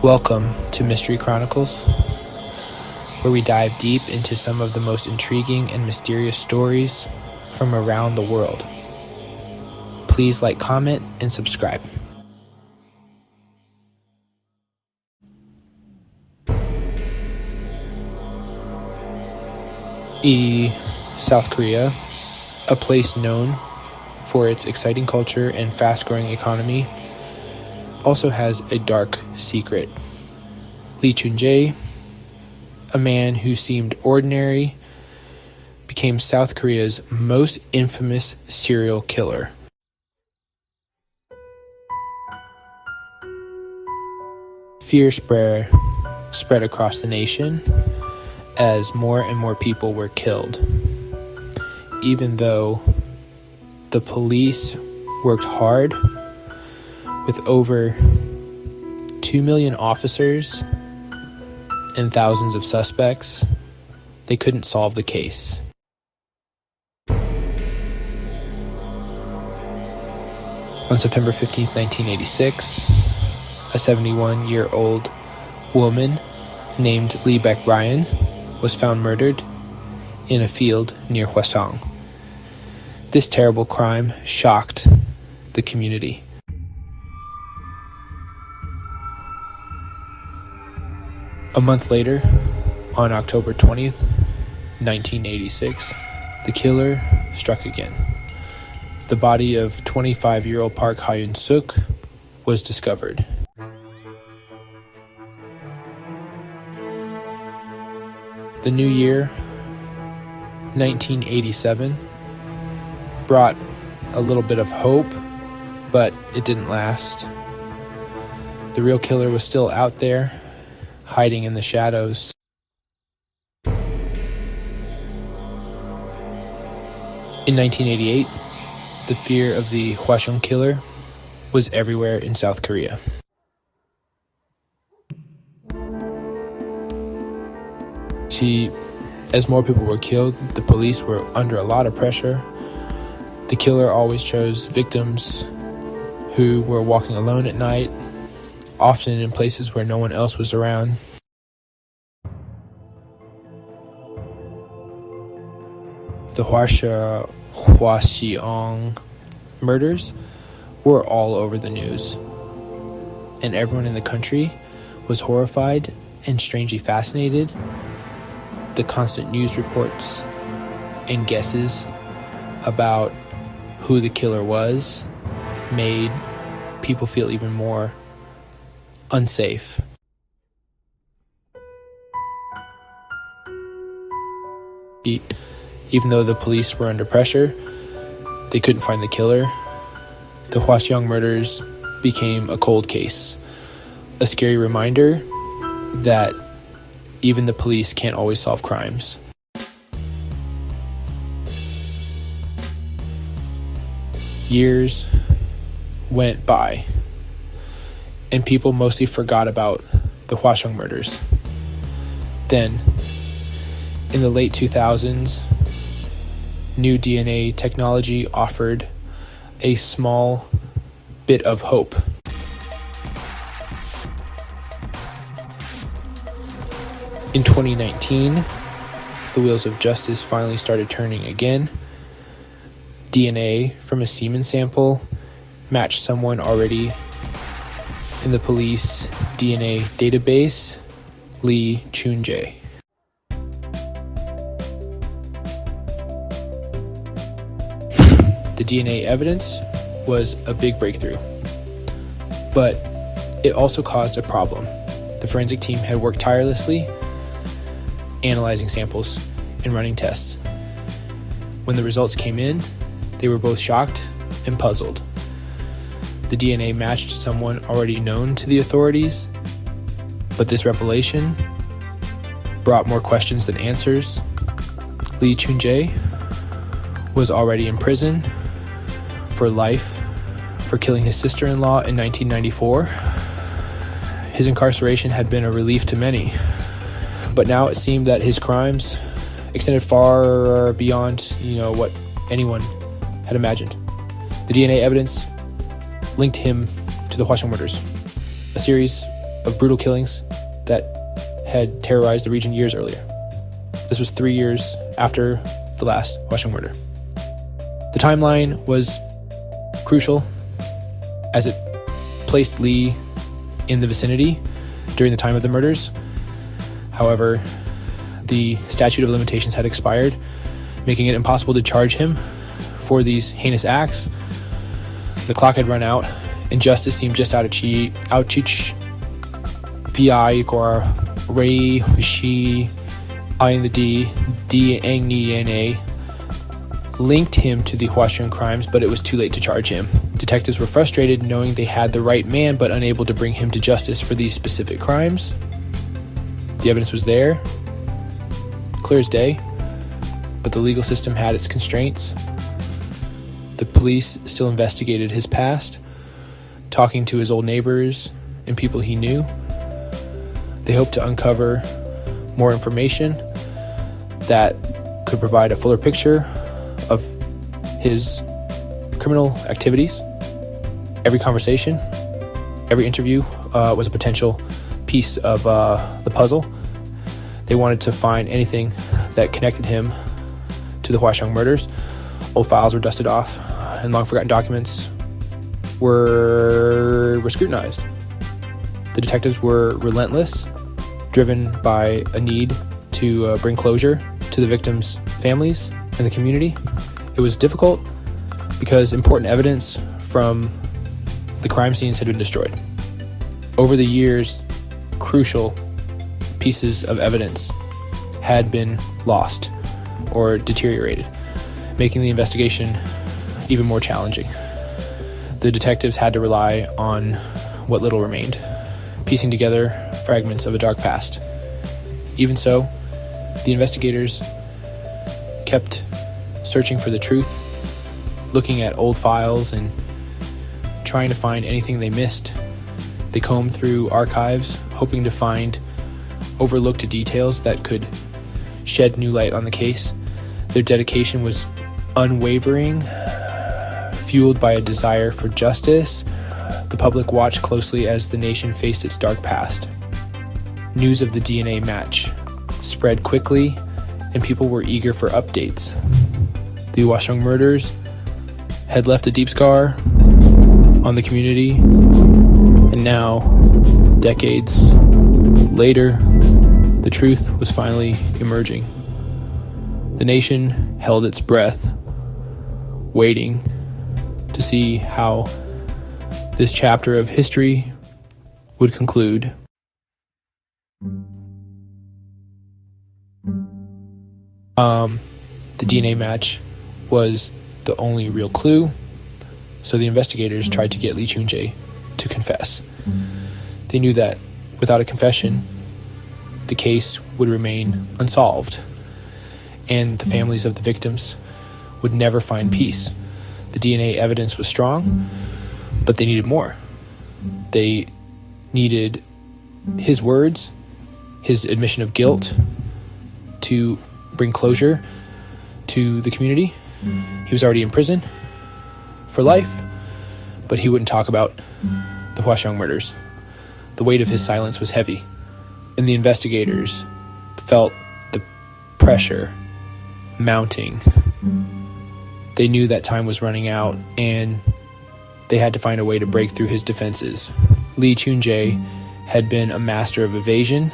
Welcome to Mystery Chronicles, where we dive deep into some of the most intriguing and mysterious stories from around the world. Please like, comment, and subscribe. South Korea, a place known for its exciting culture and fast-growing economy, also has a dark secret. Lee Choon-jae, a man who seemed ordinary, became South Korea's most infamous serial killer. Fear spread across the nation as more and more people were killed, even though the police worked hard with over 2 million officers and thousands of suspects. They couldn't solve the case. On September 15, 1986, a 71-year-old woman named Lee Ryan was found murdered in a field near Hwaseong. This terrible crime shocked the community. A month later, on October 20th, 1986, the killer struck again. The body of 25-year-old Park Hyun-suk was discovered. The new year, 1987, brought a little bit of hope, but it didn't last. The real killer was still out there, hiding in the shadows. In 1988, the fear of the Hwaseong killer was everywhere in South Korea. As more people were killed, the police were under a lot of pressure. The killer always chose victims who were walking alone at night, often in places where no one else was around. The Hwaseong murders were all over the news, and everyone in the country was horrified and strangely fascinated. The constant news reports and guesses about who the killer was made people feel even more unsafe. Even though the police were under pressure, they couldn't find the killer. The Hwaseong murders became a cold case, a scary reminder that even the police can't always solve crimes. Years went by, and people mostly forgot about the Hwaseong murders. Then, in the late 2000s, new DNA technology offered a small bit of hope. In 2019, the wheels of justice finally started turning again. DNA from a semen sample matched someone already in the police DNA database, Lee Choon-jae. The DNA evidence was a big breakthrough, but it also caused a problem. The forensic team had worked tirelessly, analyzing samples and running tests. When the results came in, they were both shocked and puzzled. The DNA matched someone already known to the authorities, but this revelation brought more questions than answers. Lee Choon-jae was already in prison for life for killing his sister-in-law in 1994. His incarceration had been a relief to many, but now it seemed that his crimes extended far beyond, what anyone had imagined. The DNA evidence linked him to the Hwaseong murders, a series of brutal killings that had terrorized the region years earlier. This was 3 years after the last Hwaseong murder. The timeline was crucial as it placed Lee in the vicinity during the time of the murders. However, the statute of limitations had expired, making it impossible to charge him for these heinous acts. The clock had run out, and justice seemed just out of reach. Vi Gor Ray Hushi Ayin the D Ang Ni Na linked him to the Hwaseong crimes, but it was too late to charge him. Detectives were frustrated knowing they had the right man but unable to bring him to justice for these specific crimes. The evidence was there, clear as day, but the legal system had its constraints. The police still investigated his past, talking to his old neighbors and people he knew. They hoped to uncover more information that could provide a fuller picture of his criminal activities. Every conversation, every interview was a potential piece of the puzzle. They wanted to find anything that connected him to the Hwaseong murders. Old files were dusted off, and long-forgotten documents were scrutinized. The detectives were relentless, driven by a need to bring closure to the victims' families and the community. It was difficult because important evidence from the crime scenes had been destroyed. Over the years, crucial pieces of evidence had been lost or deteriorated, making the investigation even more challenging. The detectives had to rely on what little remained, piecing together fragments of a dark past. Even so, the investigators kept searching for the truth, looking at old files and trying to find anything they missed. They combed through archives, hoping to find overlooked details that could shed new light on the case. Their dedication was unwavering, fueled by a desire for justice. The public watched closely as the nation faced its dark past. News of the DNA match spread quickly, and people were eager for updates. The Hwaseong murders had left a deep scar on the community, and now, decades later, the truth was finally emerging. The nation held its breath, waiting to see how this chapter of history would conclude. The DNA match was the only real clue, so the investigators tried to get Lee Choon-jae to confess. They knew that without a confession, the case would remain unsolved, and the families of the victims would never find peace. The DNA evidence was strong, but they needed more. They needed his words, his admission of guilt, to bring closure to the community. He was already in prison for life, but he wouldn't talk about the Hwaseong murders. The weight of his silence was heavy, and the investigators felt the pressure mounting. They knew that time was running out, and they had to find a way to break through his defenses. Lee Choon-jae had been a master of evasion,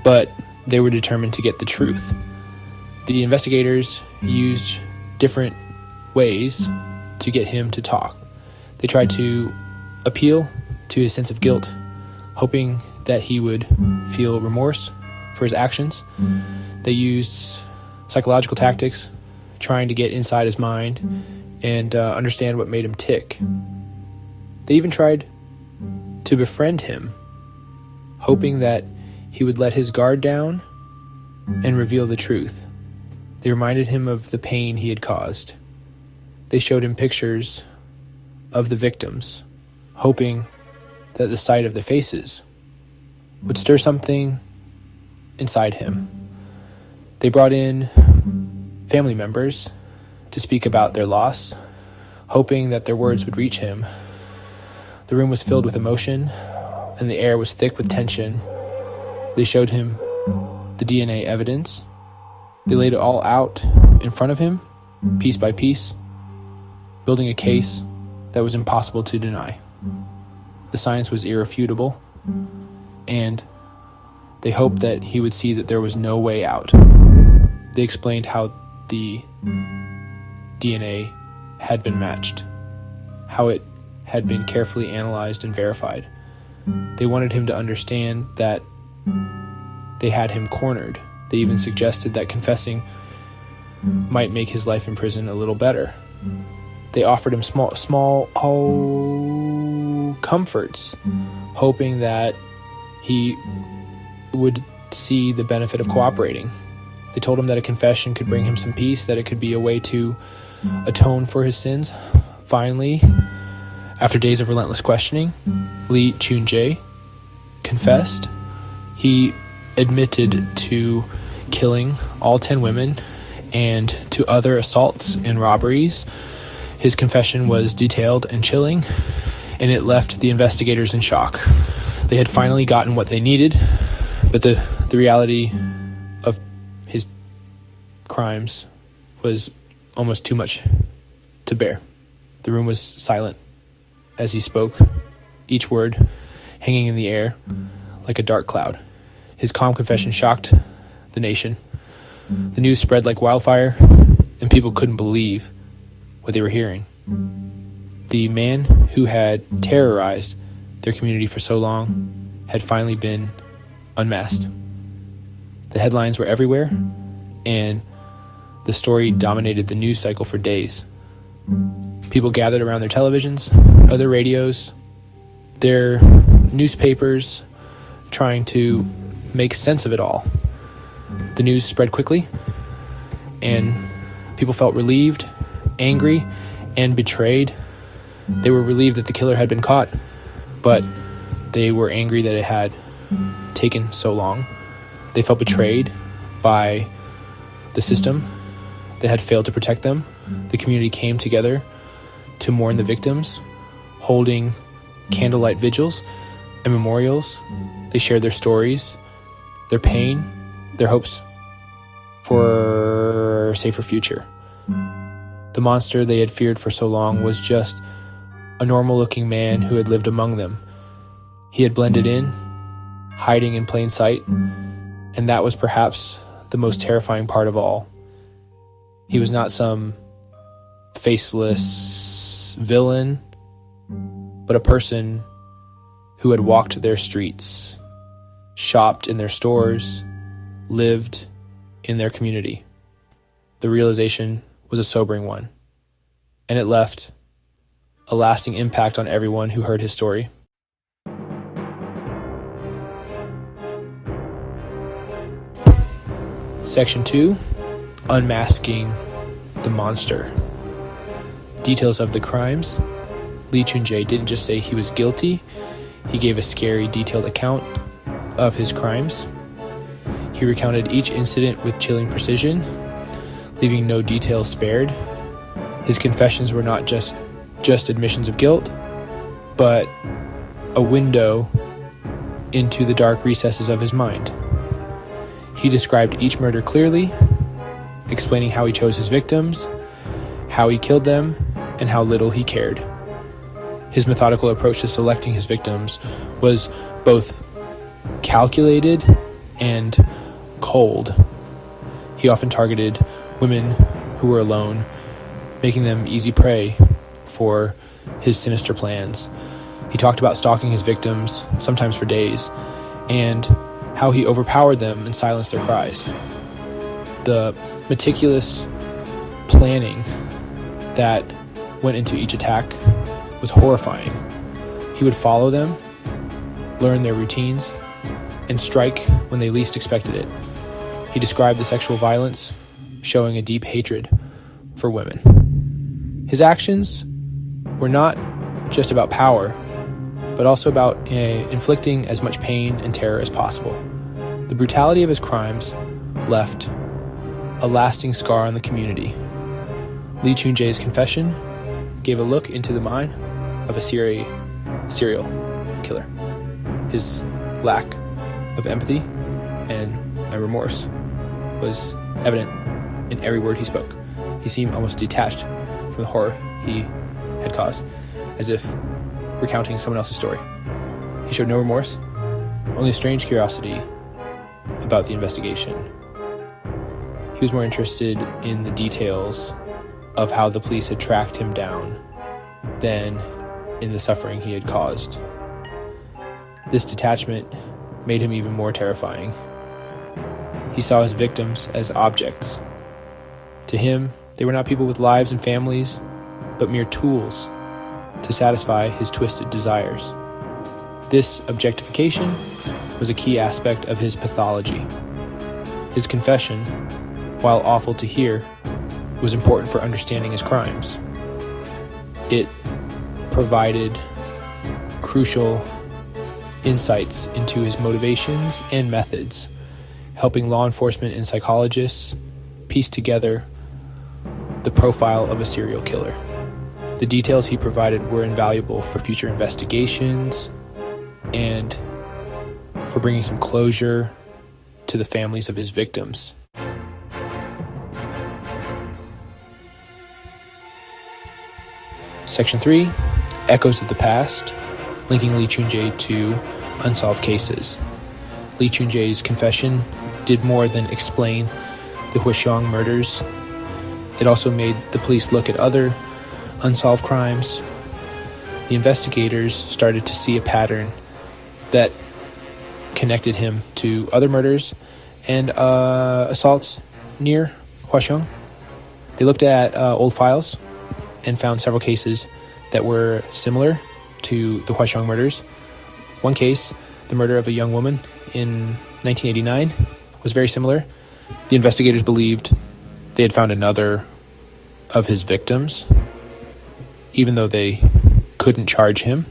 but they were determined to get the truth. The investigators used different ways to get him to talk. They tried to appeal to his sense of guilt, hoping that he would feel remorse for his actions. They used psychological tactics, trying to get inside his mind and understand what made him tick. They even tried to befriend him, hoping that he would let his guard down and reveal the truth. They reminded him of the pain he had caused. They showed him pictures of the victims, hoping that the sight of their faces would stir something inside him. They brought in family members to speak about their loss, hoping that their words would reach him. The room was filled with emotion and the air was thick with tension. They showed him the DNA evidence. They laid it all out in front of him, piece by piece, building a case that was impossible to deny. The science was irrefutable, and they hoped that he would see that there was no way out. They explained how the DNA had been matched, how it had been carefully analyzed and verified. They wanted him to understand that they had him cornered. They even suggested that confessing might make his life in prison a little better. They offered him small comforts, hoping that he would see the benefit of cooperating. They told him that a confession could bring him some peace, that it could be a way to atone for his sins. Finally, after days of relentless questioning, Lee Choon-jae confessed. He admitted to killing all 10 women and to other assaults and robberies. His confession was detailed and chilling, and it left the investigators in shock. They had finally gotten what they needed, but the reality of his crimes was almost too much to bear. The room was silent as he spoke, each word hanging in the air like a dark cloud. His calm confession shocked the nation. The news spread like wildfire, and people couldn't believe what they were hearing. The man who had terrorized their community for so long had finally been unmasked. The headlines were everywhere, and the story dominated the news cycle for days. People gathered around their televisions, other radios, their newspapers, trying to make sense of it all. The news spread quickly, and people felt relieved, angry, and betrayed. They were relieved that the killer had been caught, but they were angry that it had taken so long. They felt betrayed by the system that had failed to protect them. The community came together to mourn the victims, holding candlelight vigils and memorials. They shared their stories, their pain, their hopes for a safer future. The monster they had feared for so long was just a normal-looking man who had lived among them. He had blended in, hiding in plain sight, and that was perhaps the most terrifying part of all. He was not some faceless villain, but a person who had walked their streets, shopped in their stores, lived in their community. The realization was a sobering one, and it left a lasting impact on everyone who heard his story. Section 2, Unmasking the Monster. Details of the crimes. Lee Choon-jae didn't just say he was guilty, he gave a scary, detailed account of his crimes. He recounted each incident with chilling precision, leaving no details spared. His confessions were not just admissions of guilt, but a window into the dark recesses of his mind. He described each murder clearly, explaining how he chose his victims, how he killed them, and how little he cared. His methodical approach to selecting his victims was both calculated and cold. He often targeted women who were alone, making them easy prey for his sinister plans. He talked about stalking his victims, sometimes for days, and how he overpowered them and silenced their cries. The meticulous planning that went into each attack was horrifying. He would follow them, learn their routines, and strike when they least expected it. He described the sexual violence, showing a deep hatred for women. His actions were not just about power, but also about inflicting as much pain and terror as possible. The brutality of his crimes left a lasting scar on the community. Lee Choon-jae's confession gave a look into the mind of a serial killer. His lack of empathy and remorse was evident in every word he spoke. He seemed almost detached from the horror he had caused, as if recounting someone else's story. He showed no remorse, only a strange curiosity about the investigation. He was more interested in the details of how the police had tracked him down than in the suffering he had caused. This detachment made him even more terrifying. He saw his victims as objects. To him, they were not people with lives and families, but mere tools to satisfy his twisted desires. This objectification was a key aspect of his pathology. His confession, while awful to hear, was important for understanding his crimes. It provided crucial insights into his motivations and methods, helping law enforcement and psychologists piece together the profile of a serial killer. The details he provided were invaluable for future investigations and for bringing some closure to the families of his victims. Section 3, Echoes of the Past, linking Lee Choon-jae to unsolved cases. Lee Choon-jae's confession did more than explain the Hwaseong murders. It also made the police look at other unsolved crimes. The investigators started to see a pattern that connected him to other murders and assaults near Hwaseong. They looked at old files and found several cases that were similar to the Hwaseong murders. One case, the murder of a young woman in 1989, was very similar. The investigators believed they had found another of his victims, even though they couldn't charge him.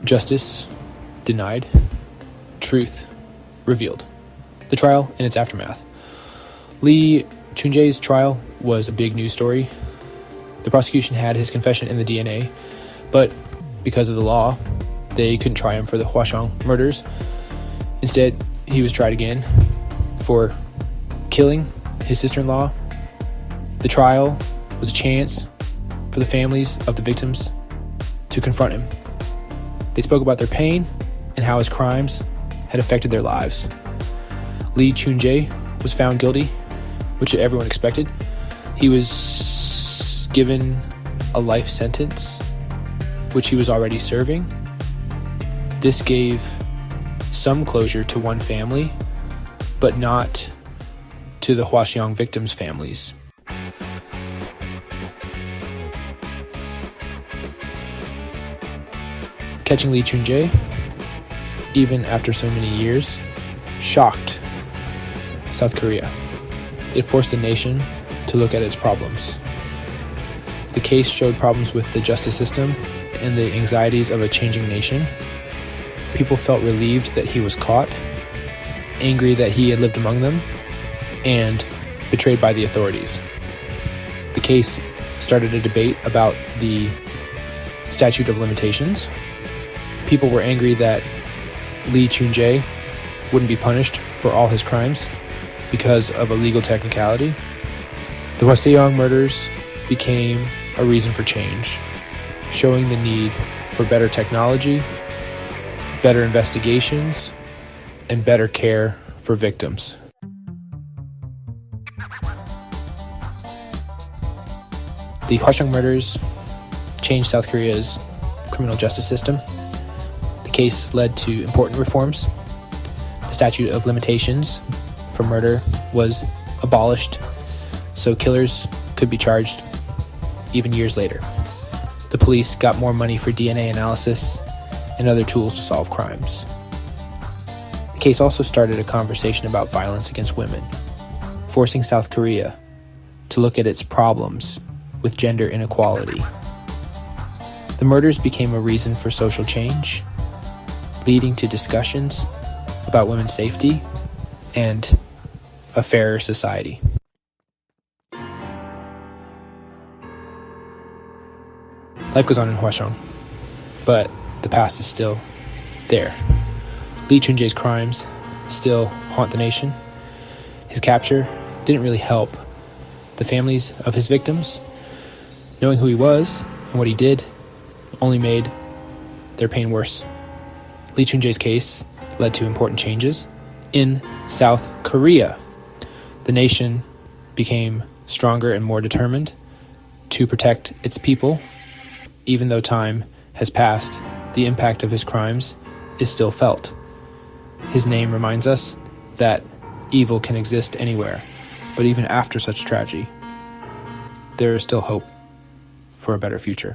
Justice denied, truth revealed. The trial and its aftermath. Lee Choon-jae's trial was a big news story. The prosecution had his confession in the DNA, but because of the law, they couldn't try him for the Hwaseong murders. Instead, he was tried again for killing his sister-in-law. The trial was a chance for the families of the victims to confront him. They spoke about their pain and how his crimes had affected their lives. Lee Choon-jae was found guilty, which everyone expected. He was given a life sentence, which he was already serving. This gave some closure to one family, but not to the Hwaseong victims' families. Catching Lee Choon-jae, even after so many years, shocked South Korea. It forced the nation to look at its problems. The case showed problems with the justice system and the anxieties of a changing nation. People felt relieved that he was caught, angry that he had lived among them, and betrayed by the authorities. The case started a debate about the statute of limitations. People were angry that Lee Choon-jae wouldn't be punished for all his crimes because of a legal technicality. The Hwaseong murders became a reason for change, showing the need for better technology, better investigations, and better care for victims. The Hwaseong murders changed South Korea's criminal justice system. The case led to important reforms. The statute of limitations for murder was abolished, so killers could be charged even years later. The police got more money for DNA analysis and other tools to solve crimes. The case also started a conversation about violence against women, forcing South Korea to look at its problems with gender inequality. The murders became a reason for social change, leading to discussions about women's safety and a fairer society. Life goes on in Hwaseong, but the past is still there. Lee Choon-jae's crimes still haunt the nation. His capture didn't really help the families of his victims. Knowing who he was and what he did only made their pain worse. Lee Choon-jae's case led to important changes in South Korea. The nation became stronger and more determined to protect its people. Even though time has passed, the impact of his crimes is still felt. His name reminds us that evil can exist anywhere, but even after such tragedy, there is still hope for a better future.